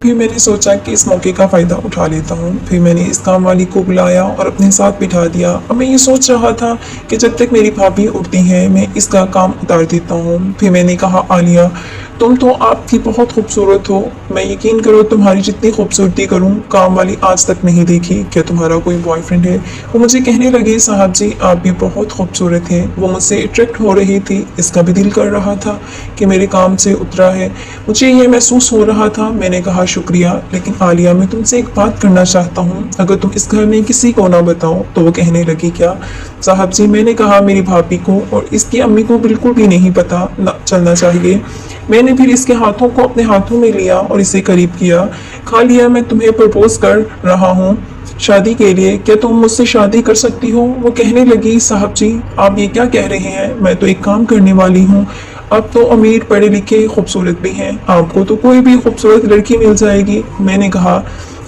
फिर मैंने सोचा कि इस मौके का फ़ायदा उठा लेता हूँ। फिर मैंने इस काम वाली को बुलाया और अपने साथ बिठा दिया और मैं ये सोच रहा था कि जब तक मेरी भाभी उठती है मैं इसका काम उतार देता हूँ। फिर मैंने कहा, आलिया तुम तो आपकी बहुत खूबसूरत हो, मैं यकीन करो तुम्हारी जितनी खूबसूरती करूँ काम वाली आज तक नहीं देखी। क्या तुम्हारा कोई बॉयफ्रेंड है? वो मुझे कहने लगी, साहब जी आप भी बहुत खूबसूरत हैं। वो मुझसे अट्रैक्ट हो रही थी, इसका भी दिल कर रहा था कि मेरे काम से उतरा है, मुझे ये महसूस हो रहा था। मैंने कहा शुक्रिया, लेकिन आलिया मैं तुमसे एक बात करना चाहता हूँ, अगर तुम इस घर में किसी को ना बताओ। तो वो कहने लगी, क्या? साहब जी मैंने कहा मेरी भाभी को और इसकी अम्मी को बिल्कुल भी नहीं पता चलना चाहिए। मैंने फिर इसके हाथों को अपने हाथों में लिया और इसे करीब किया। खा लिया, मैं तुम्हें प्रपोज कर रहा हूँ शादी के लिए, क्या तुम मुझसे शादी कर सकती हो? वो कहने लगी, साहब जी आप ये क्या कह रहे हैं, मैं तो एक काम करने वाली हूँ। अब तो अमीर पढ़े लिखे खूबसूरत भी हैं, आपको तो कोई भी खूबसूरत लड़की मिल जाएगी। मैंने कहा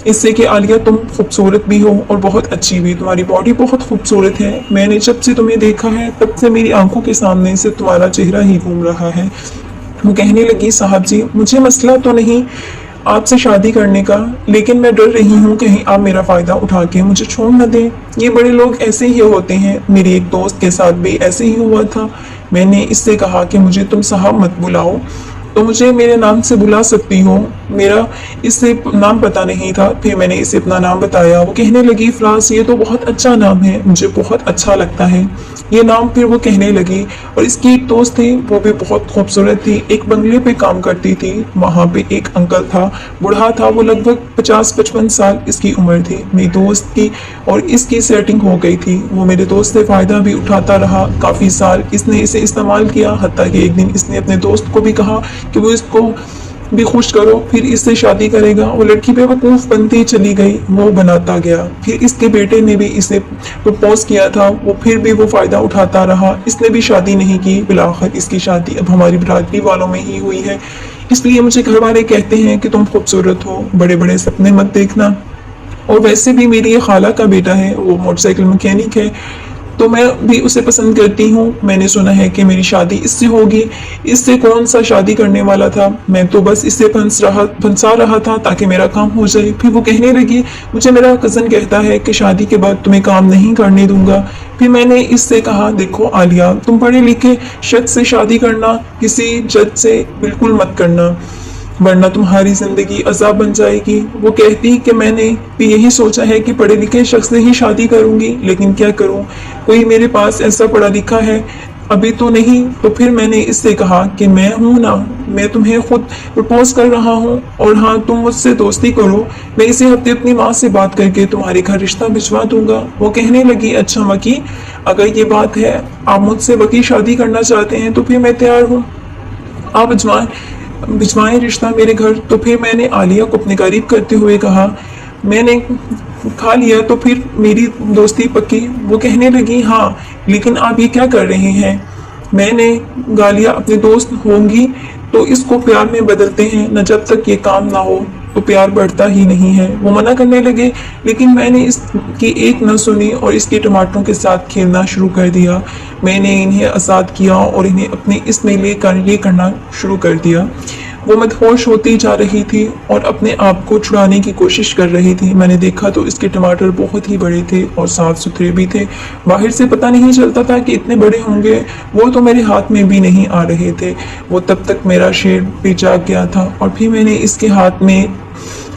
इससे कि आलिया तुम खूबसूरत भी हो और बहुत अच्छी भी, तुम्हारी बॉडी बहुत खूबसूरत है। मैंने जब से तुम्हें देखा है तब से मेरी आंखों के सामने से तुम्हारा चेहरा ही घूम रहा है। वो कहने लगी, साहब जी मुझे मसला तो नहीं आपसे शादी करने का, लेकिन मैं डर रही हूँ कहीं आप मेरा फ़ायदा उठा के मुझे छोड़ न दें। ये बड़े लोग ऐसे ही होते हैं, मेरी एक दोस्त के साथ भी ऐसे ही हुआ था। मैंने इससे कहा कि मुझे तुम साहब मत बुलाओ, तो मुझे मेरे नाम से बुला सकती हो, मेरा इससे नाम पता नहीं था। फिर मैंने इसे अपना नाम बताया। वो कहने लगी, फ्रांस ये तो बहुत अच्छा नाम है, मुझे बहुत अच्छा लगता है ये नाम। फिर वो कहने लगी, और इसकी एक दोस्त थी वो भी बहुत खूबसूरत थी, एक बंगले पे काम करती थी। वहाँ पे एक अंकल था, बूढ़ा था, वो लगभग 50-55 साल इसकी उम्र थी। मेरी दोस्त की और इसकी सेटिंग हो गई थी। वो मेरे दोस्त से फ़ायदा भी उठाता रहा काफ़ी साल, इसने इसे इस्तेमाल किया, हत्ता कि एक दिन इसने अपने दोस्त को भी कहा कि वो इसको भी खुश करो, फिर इससे शादी करेगा। वो लड़की बेवकूफ़ बनती चली गई, वो बनाता गया। फिर इसके बेटे ने भी इसे प्रपोज किया था, वो फिर भी वो फ़ायदा उठाता रहा, इसने भी शादी नहीं की। बिलाखिर इसकी शादी अब हमारी बरादरी वालों में ही हुई है। इसलिए मुझे घर वाले कहते हैं कि तुम खूबसूरत हो, बड़े बड़े सपने मत देखना। और वैसे भी मेरी ये खाला का बेटा है, वो मोटरसाइकिल मैकेनिक है, तो मैं भी उसे पसंद करती हूँ। मैंने सुना है कि मेरी शादी इससे होगी, इससे कौन सा शादी करने वाला था, मैं तो बस इससे फंसा रहा था ताकि मेरा काम हो जाए। फिर वो कहने लगी, मुझे मेरा कज़न कहता है कि शादी के बाद तुम्हें काम नहीं करने दूंगा। फिर मैंने इससे कहा, देखो आलिया तुम पढ़े लिखे शख्स से शादी करना किसी जज से बिल्कुल मत करना, वरना तुम्हारी जिंदगी अजाब बन जाएगी। वो कहती कि मैंने भी यही सोचा है कि पढ़े लिखे शख्स से ही शादी करूंगी, लेकिन क्या करूं, कोई मेरे पास ऐसा पढ़ा लिखा है अभी तो नहीं। तो फिर मैंने इससे कहा कि मैं हूं ना, मैं तुम्हें खुद प्रपोज कर रहा हूं, और हाँ तुम मुझसे दोस्ती करो, मैं इसी हफ्ते अपनी माँ से बात करके तुम्हारे घर रिश्ता भिजवा दूंगा। वो कहने लगी, अच्छा वकी अगर ये बात है, आप मुझसे वकी शादी करना चाहते हैं तो फिर मैं तैयार हूँ, आप भिजवाएं रिश्ता मेरे घर। तो फिर मैंने आलिया को अपने करीब करते हुए कहा, मैंने खा लिया तो फिर मेरी दोस्ती पक्की। वो कहने लगी, हाँ लेकिन आप ये क्या कर रहे हैं, मैंने गालियाँ अपने दोस्त होंगी तो इसको प्यार में बदलते हैं न, जब तक ये काम ना हो तो प्यार बढ़ता ही नहीं है। वो मना करने लगे, लेकिन मैंने इसकी एक न सुनी और इसके टमाटरों के साथ खेलना शुरू कर दिया। मैंने इन्हें आज़ाद किया और इन्हें अपने इसमें लेकर ये करना शुरू कर दिया। वो मदहोश होती जा रही थी और अपने आप को छुड़ाने की कोशिश कर रही थी। मैंने देखा तो इसके टमाटर बहुत ही बड़े थे और साफ सुथरे भी थे, बाहर से पता नहीं चलता था कि इतने बड़े होंगे। वो तो मेरे हाथ में भी नहीं आ रहे थे। वो तब तक मेरा शेर भी जाग गया था और फिर मैंने इसके हाथ में,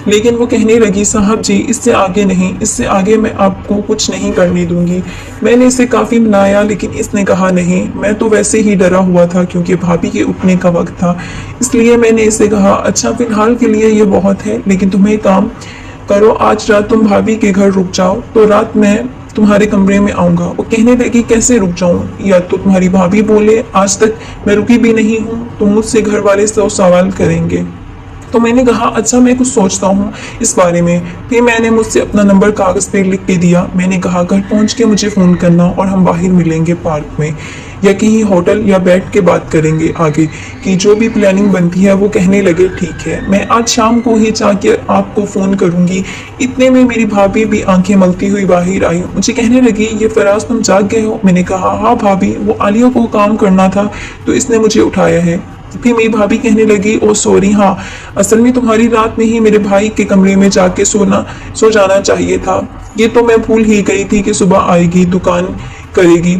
लेकिन वो कहने लगी, साहब जी इससे आगे नहीं, इससे आगे मैं आपको कुछ नहीं करने दूंगी। मैंने इसे काफ़ी मनाया, लेकिन इसने कहा नहीं। मैं तो वैसे ही डरा हुआ था क्योंकि भाभी के उठने का वक्त था, इसलिए मैंने इसे कहा, अच्छा फिलहाल के लिए ये बहुत है, लेकिन तुम्हें काम करो, आज रात तुम भाभी के घर रुक जाओ, तो रात मैं तुम्हारे कमरे में आऊँगा। वो कहने लगी, कैसे रुक जाऊँ, या तो तुम्हारी भाभी बोले आज तक मैं रुकी भी नहीं हूँ, तो मुझसे घर वाले सौ सवाल करेंगे। तो मैंने कहा, अच्छा मैं कुछ सोचता हूँ इस बारे में। फिर मैंने मुझसे अपना नंबर कागज़ पे लिख के दिया। मैंने कहा, घर पहुँच के मुझे फ़ोन करना और हम बाहर मिलेंगे पार्क में या कहीं होटल, या बैठ के बात करेंगे आगे की जो भी प्लानिंग बनती है। वो कहने लगे, ठीक है, मैं आज शाम को ही जाके आपको फ़ोन करूँगी। इतने में मेरी भाभी भी आंखें मलती हुई बाहर आई। मुझे कहने लगी, ये फराज तुम जाग गए हो? मैंने कहा, हाँ भाभी, वो आलिया को काम करना था तो इसने मुझे उठाया है। फिर मेरी भाभी कहने लगी, ओ सॉरी, हाँ असल में तुम्हारी रात में ही मेरे भाई के कमरे में जाके सो जाना चाहिए था। ये तो मैं भूल ही गई थी कि सुबह आएगी, दुकान करेगी,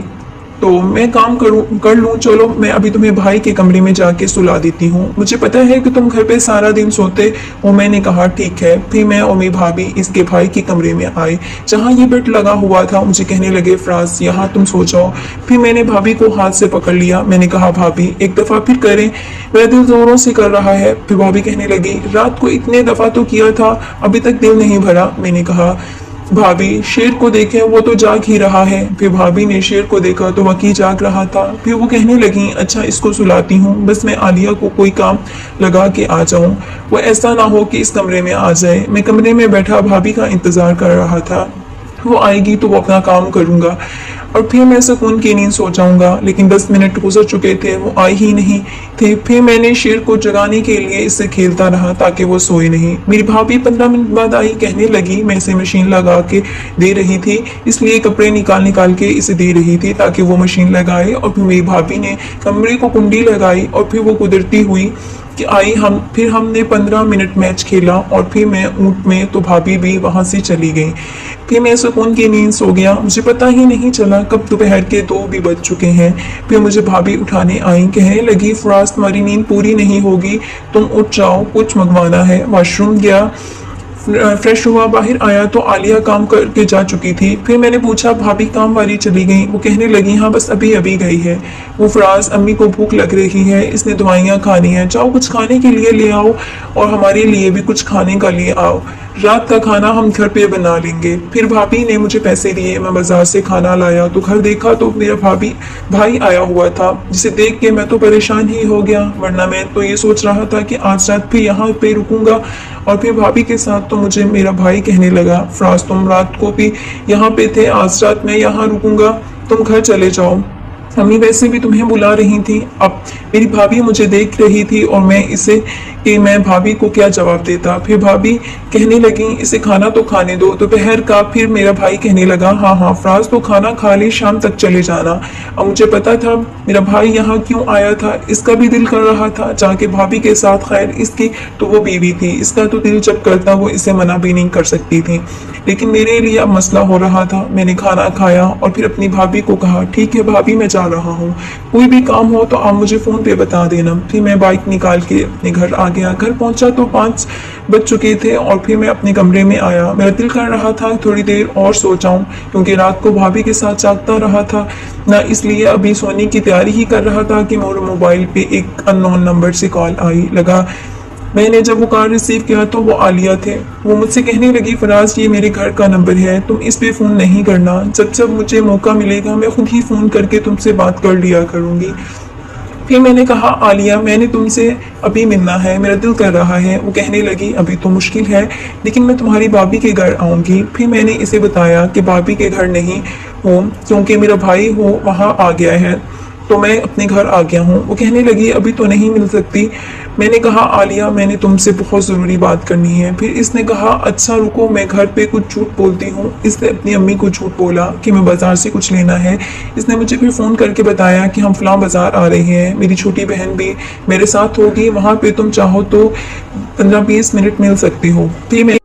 तो मैं काम कर लूँ। चलो मैं अभी तुम्हें भाई के कमरे में जाके सुला देती हूँ, मुझे पता है कि तुम घर पे सारा दिन सोते हो। मैंने कहा ठीक है। फिर मैं और मेरी भाभी इसके भाई के कमरे में आए जहाँ ये बेड लगा हुआ था। मुझे कहने लगे, फराज यहाँ तुम सो जाओ। फिर मैंने भाभी को हाथ से पकड़ लिया। मैंने कहा, भाभी एक दफा फिर करें, मेरा दिल जोरों से कर रहा है। फिर भाभी कहने लगी, रात को इतने दफा तो किया था, अभी तक दिल नहीं भरा। मैंने कहा, भाभी शेर को देखें, वो तो जाग ही रहा है। फिर भाभी ने शेर को देखा तो वकी जाग रहा था। फिर वो कहने लगी, अच्छा इसको सुलाती हूँ, बस मैं आलिया को कोई काम लगा के आ जाऊँ, वो ऐसा ना हो कि इस कमरे में आ जाए। मैं कमरे में बैठा भाभी का इंतजार कर रहा था, वो आएगी तो वो अपना काम करूँगा और फिर मैं सुकून की नींद सो जाऊंगा। लेकिन 10 मिनट गुजर चुके थे, वो आई ही नहीं थे। फिर मैंने शेर को जगाने के लिए इससे खेलता रहा ताकि वो सोए नहीं। मेरी भाभी 15 मिनट बाद आई, कहने लगी, मैं इसे मशीन लगा के दे रही थी, इसलिए कपड़े निकाल के इसे दे रही थी ताकि वो मशीन लगाए। और फिर मेरी भाभी ने कमरे को कुंडी लगाई और फिर वो कुदरती हुई कि आई। फिर हमने 15 मिनट मैच खेला और फिर मैं ऊँट में तो भाभी भी वहाँ से चली गई। फिर मैं सुकून की नींद सो गया। मुझे पता ही नहीं चला कब दोपहर के 2 भी बज चुके हैं। फिर मुझे भाभी उठाने आई, कहने लगी, फराज तुम्हारी नींद पूरी नहीं होगी, तुम उठ जाओ, कुछ मंगवाना है। वॉशरूम गया, फ्रेश हुआ, बाहर आया तो आलिया काम करके जा चुकी थी। फिर मैंने पूछा, भाभी काम वाली चली गई? वो कहने लगी, हाँ बस अभी अभी गई है। वो, फराज अम्मी को भूख लग रही है, इसने दवाइयाँ खानी है, जाओ कुछ खाने के लिए ले आओ और हमारे लिए भी कुछ खाने का ले आओ, रात का खाना हम घर पे बना लेंगे। फिर भाभी ने मुझे पैसे दिए, मैं बाजार से खाना लाया तो घर देखा तो मेरा भाई आया हुआ था, जिसे देख के मैं तो परेशान ही हो गया। वरना मैं तो ये सोच रहा था कि आज रात भी यहाँ पे रुकूंगा। और फिर भाभी के साथ तो मुझे मेरा भाई कहने लगा, फराज तुम रात को भी यहाँ पे थे, आज रात मैं यहाँ रुकूंगा, तुम घर चले जाओ, अम्मी वैसे भी तुम्हें बुला रही थी। अब मेरी भाभी मुझे देख रही थी और मैं भाभी को क्या जवाब देता। फिर भाभी कहने लगी, इसे खाना तो खाने दो, दोपहर का। फिर मेरा भाई कहने लगा, हाँ हाँ फराज तो खाना खा ले, शाम तक चले जाना। अब मुझे पता था मेरा भाई यहाँ क्यों आया था, इसका भी दिल कर रहा था जाके भाभी के साथ। खैर इसकी तो वो बीवी थी, इसका तो दिल जब करता वो इसे मना भी नहीं कर सकती थी, लेकिन मेरे लिए अब मसला हो रहा था। मैंने खाना खाया और फिर अपनी भाभी को कहा, ठीक है भाभी मैं जा रहा हूँ, कोई भी काम हो तो आप मुझे फोन पे बता देना। फिर मैं बाइक निकाल के अपने घर आ गया। घर पहुंचा तो 5 बज चुके थे और फिर मैं अपने कमरे में आया। मेरा दिल कर रहा था थोड़ी देर और सो जाऊं, क्योंकि रात को भाभी के साथ जागता रहा था ना, इसलिए अभी सोने की तैयारी ही कर रहा था कि मेरे मोबाइल पे एक अननोन नंबर से कॉल आई लगा। मैंने जब वो कॉल रिसीव किया तो वो आलिया थे। वो मुझसे कहने लगी, फराज ये मेरे घर का नंबर है, तुम इस पे फ़ोन नहीं करना, जब मुझे मौका मिलेगा मैं खुद ही फ़ोन करके तुमसे बात कर लिया करूँगी। फिर मैंने कहा, आलिया मैंने तुमसे अभी मिलना है, मेरा दिल कर रहा है। वो कहने लगी, अभी तो मुश्किल है, लेकिन मैं तुम्हारी भाभी के घर आऊँगी। फिर मैंने इसे बताया कि भाभी के घर नहीं हूँ, क्योंकि मेरा भाई हो वहाँ आ गया है, तो मैं अपने घर आ गया हूँ। वो कहने लगी, अभी तो नहीं मिल सकती। मैंने कहा, आलिया मैंने तुमसे बहुत ज़रूरी बात करनी है। फिर इसने कहा, अच्छा रुको, मैं घर पे कुछ झूठ बोलती हूँ। इसने अपनी अम्मी को झूठ बोला कि मैं बाज़ार से कुछ लेना है। इसने मुझे फिर फ़ोन करके बताया कि हम फलां बाज़ार आ रहे हैं, मेरी छोटी बहन भी मेरे साथ होगी, वहाँ पे तुम चाहो तो 15-20 मिनट मिल सकती हो। फिर मैं